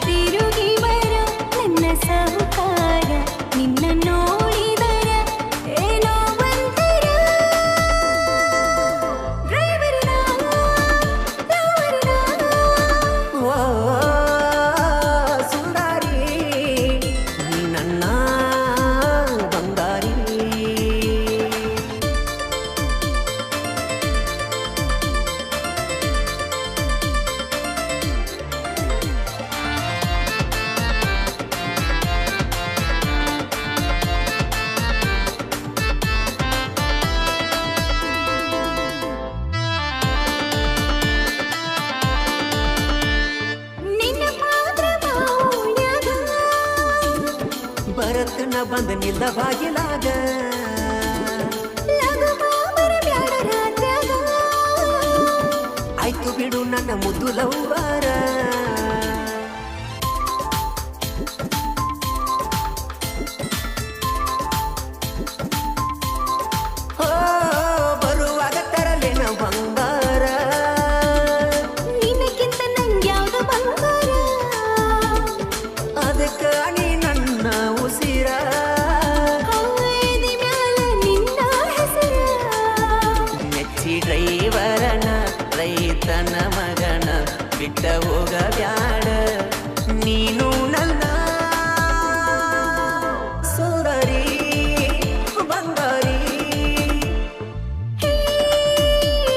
ತಿರುಗಿ ಬರ ನನ್ನ ಸಹಕಾರ ನಿನ್ನ ನೋಡಿದರ ಏನೋ ಒಂಥರ ಡ್ರೈವರಿನ ಲವರಿನ ಓ ಸುಂದರಿ ನೀ ನನ್ನ ಬಂಗಾರಿ ನಿನ್ನ ಪಾತ್ರ ಬಾಳ್ಯಾಗ ಬರತನ ಬಂದ ನಿಲ್ಲ ಬಾಗಿಲಾಗ ಲಗು ಬಾಬರ ಬ್ಯಾಡ ರಾತ್ರ್ಯಾಗ ಆಯ್ತು ಬಿಡು ನನ್ನ ಮುದ್ದು ಲವ್ವಾರ ಓ ಬರುವಾಗ ತರಲೇನ ಬಂಗಾರ ನಿನಕ್ಕಿಂತ ನಂಗ್ಯಾವ್ದು ಬಂಗಾರ ಅದಕ್ಕ ನೀ ನನ್ನ ಉಸಿರ ಹವೇದಿ ಮ್ಯಾಲ ನಿನ್ನ ಹೆಸರ ಮೆಚ್ಚಿ ಡ್ರೈವರನ ರೈತನ ಮಗನ ಬಿಟ್ಟ ಹೋಗ ಬ್ಯಾಡ ನೀನು ನನ್ನ ಸುಂದರಿ ಬಂಗಾರಿ ಹೇ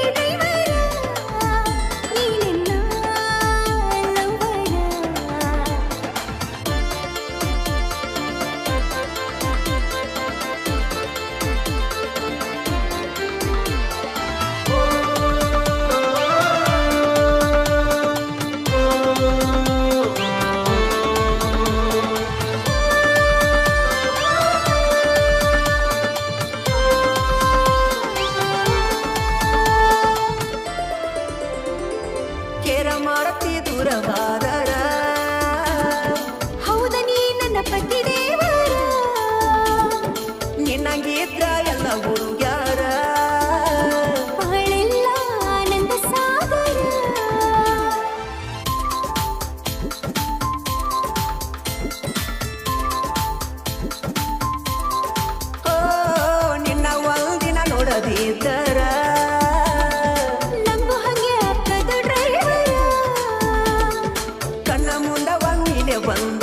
ಡ್ರೈವರ ನೀನೆನ್ನ ಲವ್ವರ ಕೇರ ಮಾಡತಿ ದೂರವಾದರ ಹೌದ ನೀ ನನ್ನ ಪತಿ ದೇವರ ನಿನ್ನಂಗಿದ್ರ ಎಲ್ಲ ಹುಡುಗ್ಯಾರ ಬಾಳೆಲ್ಲ ಆನಂದ ಸಾಗರ ಓ ನಿನ್ನ ಒಂದಿನ ನೋಡದಿದ್ದರ ನಂಗು ಹಂಗೆ ಆಗ್ತದ ಡ್ರೈವರ ಕಣ್ಣ ಮುಂದ ಒಂದಿನ ಬಂದ